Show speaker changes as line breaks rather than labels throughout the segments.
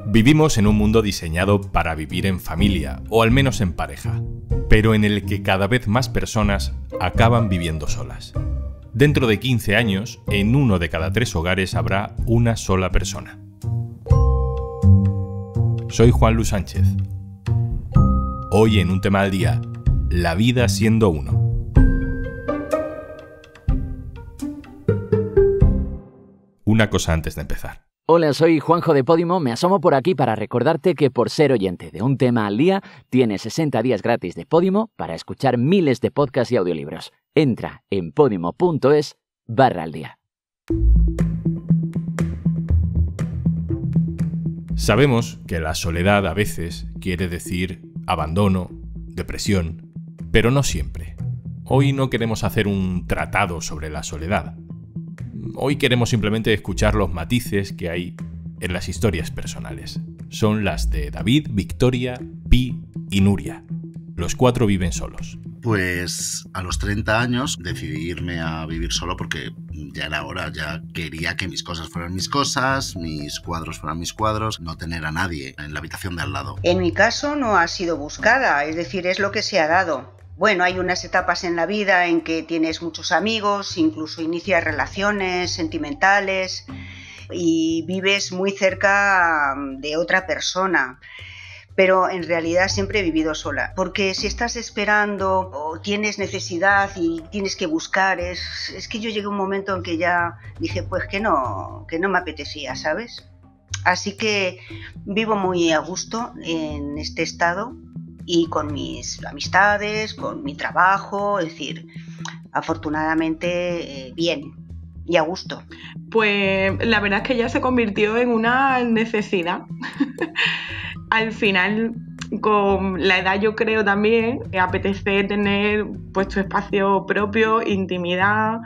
Vivimos en un mundo diseñado para vivir en familia, o al menos en pareja, pero en el que cada vez más personas acaban viviendo solas. Dentro de 15 años, en 1 de cada 3 hogares habrá una sola persona. Soy Juan Luis Sánchez. Hoy en Un Tema al Día, la vida siendo uno. Una cosa antes de empezar.
Hola, soy Juanjo de Podimo. Me asomo por aquí para recordarte que por ser oyente de Un Tema al Día, tienes 60 días gratis de Podimo para escuchar miles de podcasts y audiolibros. Entra en podimo.es/aldía.
Sabemos que la soledad a veces quiere decir abandono, depresión, pero no siempre. Hoy no queremos hacer un tratado sobre la soledad. Hoy queremos simplemente escuchar los matices que hay en las historias personales. Son las de David, Victoria, Pi y Nuria. Los 4 viven solos.
Pues a los 30 años decidí irme a vivir solo porque ya era hora, ya quería que mis cosas fueran mis cosas, mis cuadros fueran mis cuadros, no tener a nadie en la habitación de al lado.
En mi caso no ha sido buscada, es decir, es lo que se ha dado. Bueno, hay unas etapas en la vida en que tienes muchos amigos, incluso inicias relaciones sentimentales y vives muy cerca de otra persona. Pero en realidad siempre he vivido sola, porque si estás esperando o tienes necesidad y tienes que buscar, es que yo llegué a un momento en que ya dije pues que no me apetecía, ¿sabes? Así que vivo muy a gusto en este estado y con mis amistades, con mi trabajo, es decir, afortunadamente bien y a gusto.
Pues la verdad es que ya se convirtió en una necesidad. Al final, con la edad yo creo también, apetece tener pues tu espacio propio, intimidad.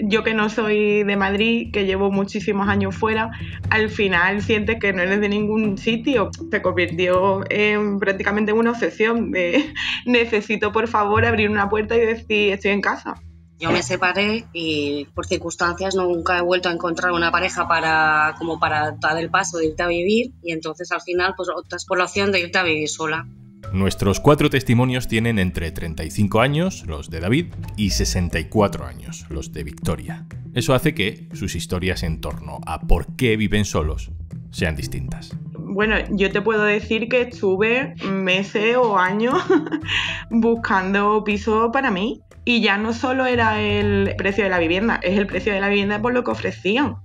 Yo que no soy de Madrid, que llevo muchísimos años fuera, al final sientes que no eres de ningún sitio. Se convirtió en prácticamente una obsesión de necesito por favor abrir una puerta y decir estoy en casa.
Yo me separé y por circunstancias nunca he vuelto a encontrar una pareja para dar el paso de irte a vivir, y entonces al final pues optas por la opción de irte a vivir sola.
Nuestros 4 testimonios tienen entre 35 años, los de David, y 64 años, los de Victoria. Eso hace que sus historias en torno a por qué viven solos sean distintas.
Bueno, yo te puedo decir que estuve meses o años buscando piso para mí. Y ya no solo era el precio de la vivienda, es el precio de la vivienda por lo que ofrecían,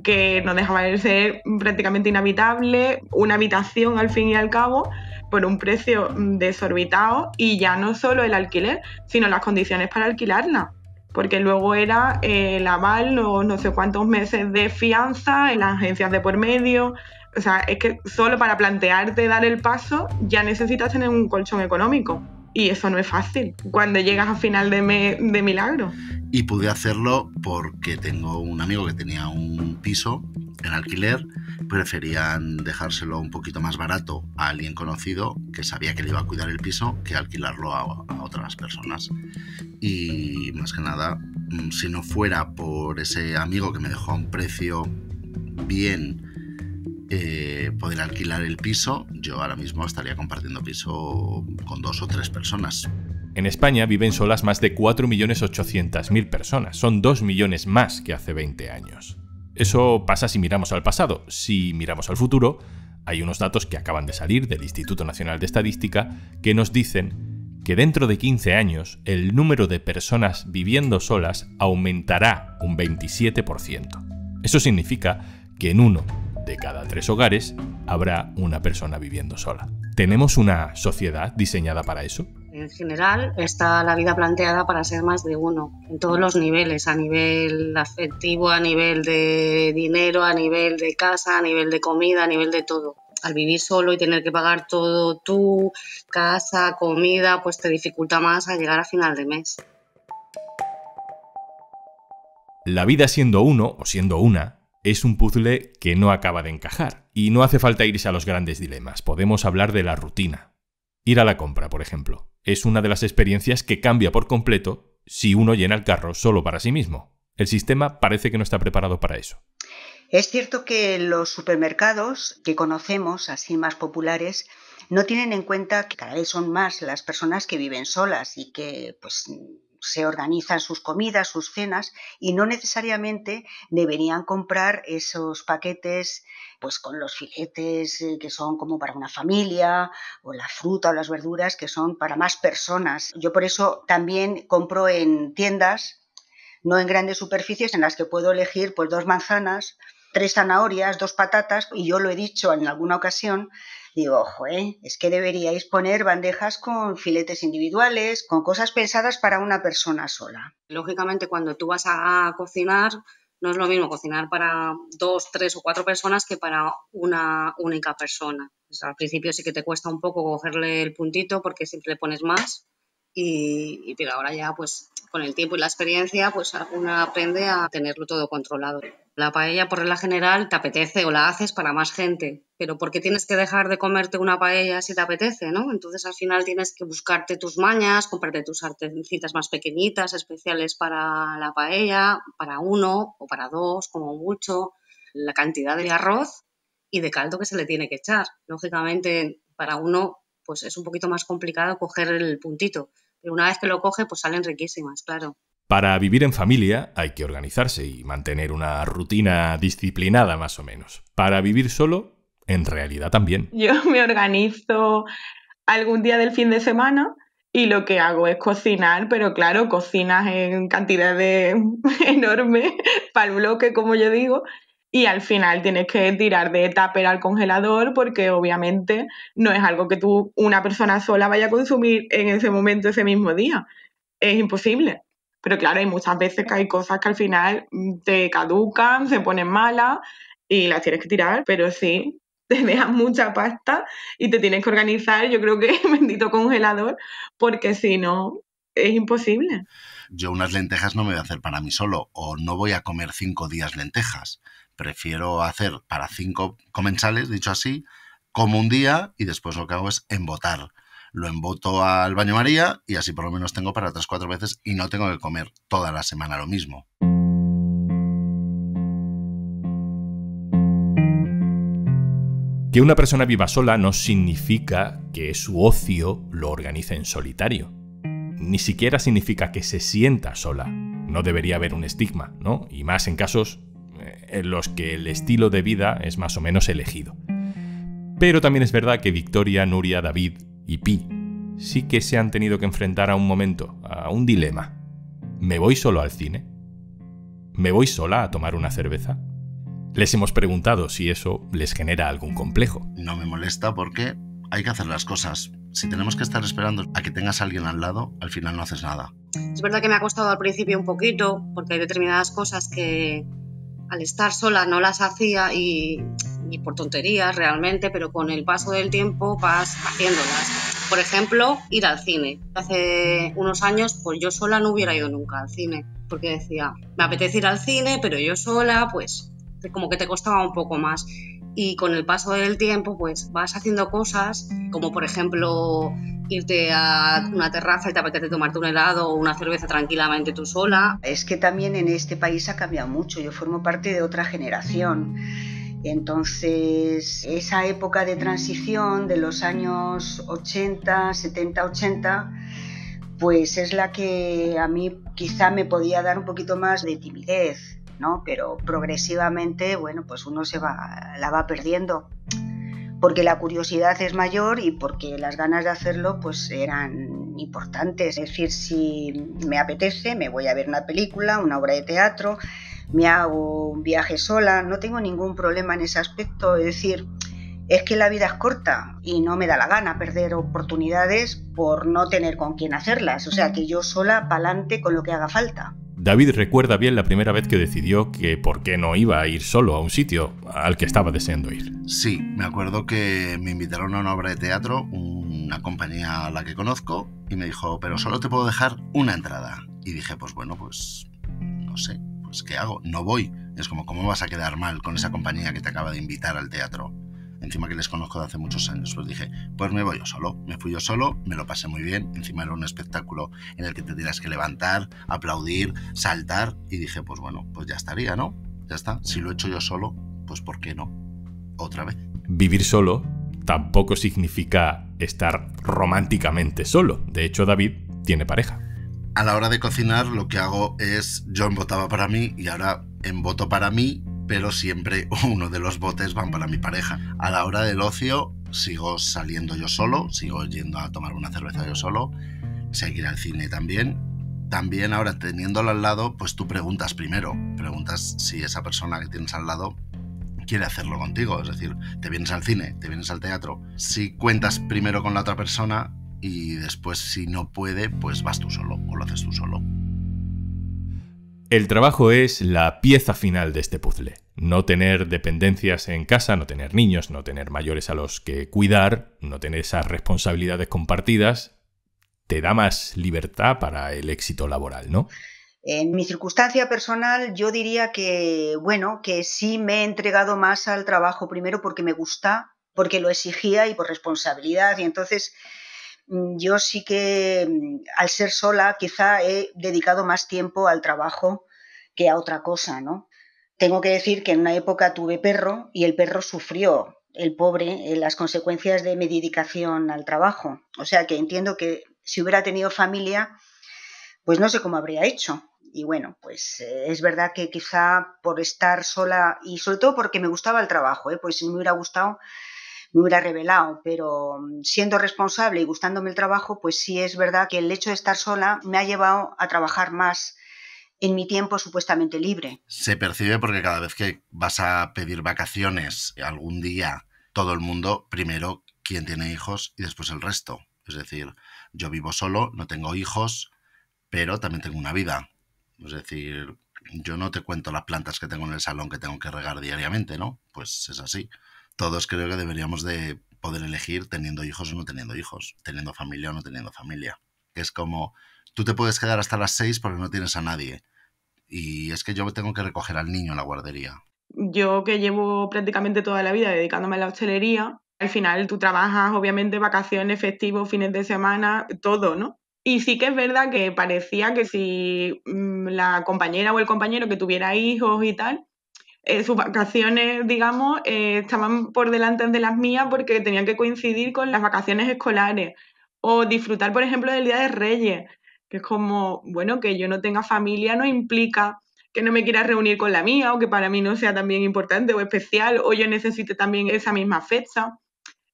que no dejaba de ser prácticamente inhabitable, una habitación al fin y al cabo, por un precio desorbitado, y ya no solo el alquiler, sino las condiciones para alquilarla, porque luego era el aval, no sé cuántos meses de fianza, en las agencias de por medio. O sea, es que solo para plantearte dar el paso ya necesitas tener un colchón económico. Y eso no es fácil cuando llegas a final de mes de milagro.
Y pude hacerlo porque tengo un amigo que tenía un piso en alquiler. Preferían dejárselo un poquito más barato a alguien conocido que sabía que le iba a cuidar el piso que alquilarlo a otras personas. Y más que nada, si no fuera por ese amigo que me dejó a un precio bien, poder alquilar el piso, yo ahora mismo estaría compartiendo piso con 2 o 3 personas.
En España viven solas más de 4.800.000 personas. Son 2 millones más que hace 20 años. Eso pasa si miramos al pasado. Si miramos al futuro, hay unos datos que acaban de salir del Instituto Nacional de Estadística que nos dicen que dentro de 15 años el número de personas viviendo solas aumentará un 27%. Eso significa que en 1 de cada 3 hogares habrá una persona viviendo sola. ¿Tenemos una sociedad diseñada para eso?
En general está la vida planteada para ser más de uno, en todos los niveles, a nivel afectivo, a nivel de dinero, a nivel de casa, a nivel de comida, a nivel de todo. Al vivir solo y tener que pagar todo tú, casa, comida, pues te dificulta más a llegar a final de mes.
La vida siendo uno o siendo una es un puzzle que no acaba de encajar, y no hace falta irse a los grandes dilemas. Podemos hablar de la rutina. Ir a la compra, por ejemplo, es una de las experiencias que cambia por completo si uno llena el carro solo para sí mismo. El sistema parece que no está preparado para eso.
Es cierto que los supermercados que conocemos, así más populares, no tienen en cuenta que cada vez son más las personas que viven solas y que pues se organizan sus comidas, sus cenas, y no necesariamente deberían comprar esos paquetes pues con los filetes que son como para una familia, o la fruta o las verduras que son para más personas. Yo por eso también compro en tiendas, no en grandes superficies, en las que puedo elegir pues 2 manzanas, 3 zanahorias, 2 patatas, y yo lo he dicho en alguna ocasión. Digo, ojo, es que deberíais poner bandejas con filetes individuales, con cosas pensadas para una persona sola.
Lógicamente, cuando tú vas a cocinar, no es lo mismo cocinar para 2, 3 o 4 personas que para una única persona. Pues al principio sí que te cuesta un poco cogerle el puntito porque siempre le pones más, pero ahora ya pues con el tiempo y la experiencia pues una aprende a tenerlo todo controlado. La paella por regla general te apetece o la haces para más gente, pero ¿por qué tienes que dejar de comerte una paella si te apetece, ¿no? Entonces al final tienes que buscarte tus mañas, comprarte tus sartencitas más pequeñitas, especiales para la paella, para 1 o para 2 como mucho, la cantidad de arroz y de caldo que se le tiene que echar. Lógicamente para uno pues es un poquito más complicado coger el puntito, pero una vez que lo coge pues salen riquísimas, claro.
Para vivir en familia hay que organizarse y mantener una rutina disciplinada más o menos. Para vivir solo, en realidad también.
Yo me organizo algún día del fin de semana y lo que hago es cocinar, pero claro, cocinas en cantidades enormes para el bloque, como yo digo, y al final tienes que tirar de tupper al congelador porque obviamente no es algo que tú, una persona sola, vaya a consumir en ese momento, ese mismo día. Es imposible. Pero claro, hay muchas veces que hay cosas que al final te caducan, se ponen malas y las tienes que tirar, pero sí, te dejan mucha pasta y te tienes que organizar, yo creo que bendito congelador, porque si no, es imposible.
Yo unas lentejas no me voy a hacer para mí solo, o no voy a comer 5 días lentejas. Prefiero hacer para 5 comensales, dicho así, como un día y después lo que hago es embotar. Lo emboto al baño María y así por lo menos tengo para 3-4 veces y no tengo que comer toda la semana lo mismo.
Que una persona viva sola no significa que su ocio lo organice en solitario. Ni siquiera significa que se sienta sola. No debería haber un estigma, ¿no? Y más en casos en los que el estilo de vida es más o menos elegido. Pero también es verdad que Victoria, Nuria, David y Pi sí que se han tenido que enfrentar a un momento, a un dilema. ¿Me voy solo al cine? ¿Me voy sola a tomar una cerveza? Les hemos preguntado si eso les genera algún complejo.
No me molesta porque hay que hacer las cosas. Si tenemos que estar esperando a que tengas a alguien al lado, al final no haces nada.
Es verdad que me ha costado al principio un poquito porque hay determinadas cosas que al estar sola no las hacía y por tonterías realmente, pero con el paso del tiempo vas haciéndolas. Por ejemplo, ir al cine. Hace unos años pues yo sola no hubiera ido nunca al cine porque decía, me apetece ir al cine, pero yo sola pues como que te costaba un poco más. Y con el paso del tiempo pues vas haciendo cosas como por ejemplo irte a una terraza y te apetece tomarte un helado o una cerveza tranquilamente tú sola.
Es que también en este país ha cambiado mucho, yo formo parte de otra generación. Entonces, esa época de transición de los años 80, 70, 80, pues es la que a mí quizá me podía dar un poquito más de timidez, ¿no? Pero progresivamente, bueno, pues uno la va perdiendo, porque la curiosidad es mayor y porque las ganas de hacerlo pues eran importantes. Es decir, si me apetece, me voy a ver una película, una obra de teatro, me hago un viaje sola, no tengo ningún problema en ese aspecto. Es decir, es que la vida es corta y no me da la gana perder oportunidades por no tener con quién hacerlas. O sea, que yo sola pa'lante con lo que haga falta.
David recuerda bien la primera vez que decidió que por qué no iba a ir solo a un sitio al que estaba deseando ir.
Sí, me acuerdo que me invitaron a una obra de teatro, una compañía a la que conozco, y me dijo, pero solo te puedo dejar una entrada. Y dije, pues bueno, pues no sé, pues ¿qué hago? No voy. Es como, ¿cómo vas a quedar mal con esa compañía que te acaba de invitar al teatro? Encima que les conozco de hace muchos años. Pues dije, pues me voy yo solo. Me fui yo solo, me lo pasé muy bien. Encima era un espectáculo en el que te tenías que levantar, aplaudir, saltar. Y dije, pues bueno, pues ya estaría, ¿no? Ya está. Si lo he hecho yo solo, pues ¿por qué no? Otra vez.
Vivir solo tampoco significa estar románticamente solo. De hecho, David tiene pareja.
A la hora de cocinar lo que hago es, yo embotaba para mí y ahora emboto para mí, pero siempre uno de los botes van para mi pareja. A la hora del ocio sigo saliendo yo solo, sigo yendo a tomar una cerveza yo solo, si hay que ir al cine también. También ahora teniéndolo al lado, pues tú preguntas primero, preguntas si esa persona que tienes al lado quiere hacerlo contigo, es decir, te vienes al cine, te vienes al teatro. Si cuentas primero con la otra persona y después si no puede, pues vas tú solo o lo haces tú solo.
El trabajo es la pieza final de este puzzle. No tener dependencias en casa, no tener niños, no tener mayores a los que cuidar, no tener esas responsabilidades compartidas, te da más libertad para el éxito laboral, ¿no?
En mi circunstancia personal yo diría que, bueno, que sí me he entregado más al trabajo primero porque me gusta, porque lo exigía y por responsabilidad. Y entonces yo sí que al ser sola quizá he dedicado más tiempo al trabajo que a otra cosa, ¿no? Tengo que decir que en una época tuve perro y el perro sufrió, el pobre, las consecuencias de mi dedicación al trabajo. O sea que entiendo que si hubiera tenido familia, pues no sé cómo habría hecho. Y bueno, pues es verdad que quizá por estar sola y sobre todo porque me gustaba el trabajo, pues si me hubiera gustado, me hubiera rebelado, pero siendo responsable y gustándome el trabajo, pues sí es verdad que el hecho de estar sola me ha llevado a trabajar más en mi tiempo supuestamente libre.
Se percibe porque cada vez que vas a pedir vacaciones algún día, todo el mundo, primero quien tiene hijos y después el resto. Es decir, yo vivo solo, no tengo hijos, pero también tengo una vida. Es decir, yo no te cuento las plantas que tengo en el salón que tengo que regar diariamente, ¿no? Pues es así. Todos creo que deberíamos de poder elegir teniendo hijos o no teniendo hijos, teniendo familia o no teniendo familia. Es como, tú te puedes quedar hasta las 6 porque no tienes a nadie. Y es que yo tengo que recoger al niño en la guardería.
Yo que llevo prácticamente toda la vida dedicándome a la hostelería, al final tú trabajas obviamente vacaciones, festivos, fines de semana, todo, ¿no? Y sí que es verdad que parecía que si la compañera o el compañero que tuviera hijos y tal, sus vacaciones, digamos, estaban por delante de las mías porque tenían que coincidir con las vacaciones escolares. O disfrutar, por ejemplo, del Día de Reyes, que es como, bueno, que yo no tenga familia no implica que no me quiera reunir con la mía o que para mí no sea también importante o especial o yo necesite también esa misma fecha.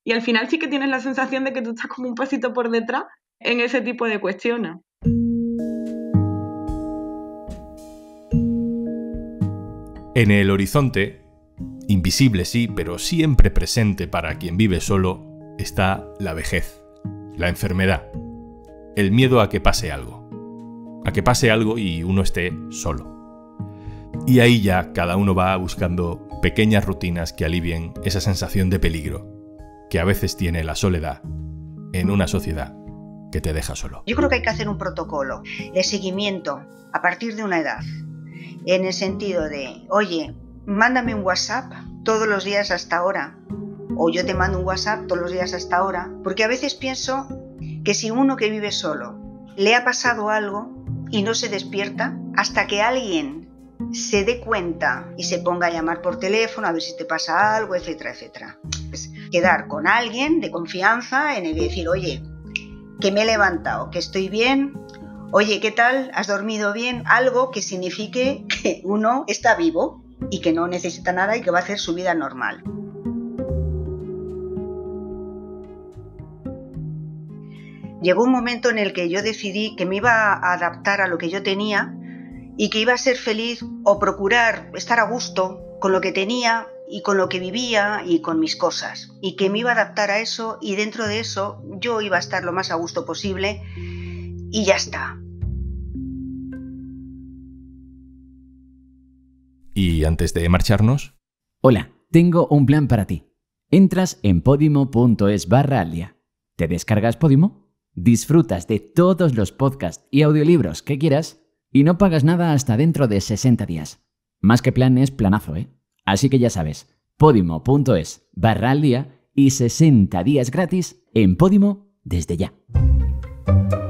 Y al final sí que tienes la sensación de que tú estás como un pasito por detrás en ese tipo de cuestiones.
En el horizonte, invisible sí, pero siempre presente para quien vive solo, está la vejez, la enfermedad, el miedo a que pase algo y uno esté solo. Y ahí ya cada uno va buscando pequeñas rutinas que alivien esa sensación de peligro que a veces tiene la soledad en una sociedad que te deja solo.
Yo creo que hay que hacer un protocolo de seguimiento a partir de una edad, en el sentido de, oye, mándame un WhatsApp todos los días hasta ahora, o yo te mando un WhatsApp todos los días hasta ahora, porque a veces pienso que si uno que vive solo le ha pasado algo y no se despierta hasta que alguien se dé cuenta y se ponga a llamar por teléfono a ver si te pasa algo, etcétera, etcétera. Es quedar con alguien de confianza en el decir, oye, que me he levantado, que estoy bien, oye, ¿qué tal? ¿Has dormido bien? Algo que signifique que uno está vivo y que no necesita nada y que va a hacer su vida normal. Llegó un momento en el que yo decidí que me iba a adaptar a lo que yo tenía y que iba a ser feliz o procurar estar a gusto con lo que tenía y con lo que vivía y con mis cosas, y que me iba a adaptar a eso y dentro de eso yo iba a estar lo más a gusto posible y ya está.
Y antes de marcharnos...
Hola, tengo un plan para ti. Entras en podimo.es/aldia. ¿Te descargas Podimo? Disfrutas de todos los podcasts y audiolibros que quieras y no pagas nada hasta dentro de 60 días. Más que plan es planazo, ¿eh? Así que ya sabes, podimo.es/aldia y 60 días gratis en Podimo desde ya.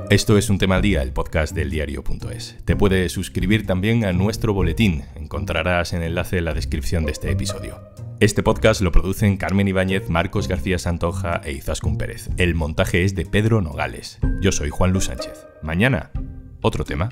Esto es Un Tema al Día, el podcast del diario.es. Te puedes suscribir también a nuestro boletín. Encontrarás el enlace en la descripción de este episodio. Este podcast lo producen Carmen Ibáñez, Marcos García Santoja e Izaskun Pérez. El montaje es de Pedro Nogales. Yo soy Juan Luis Sánchez. Mañana, otro tema.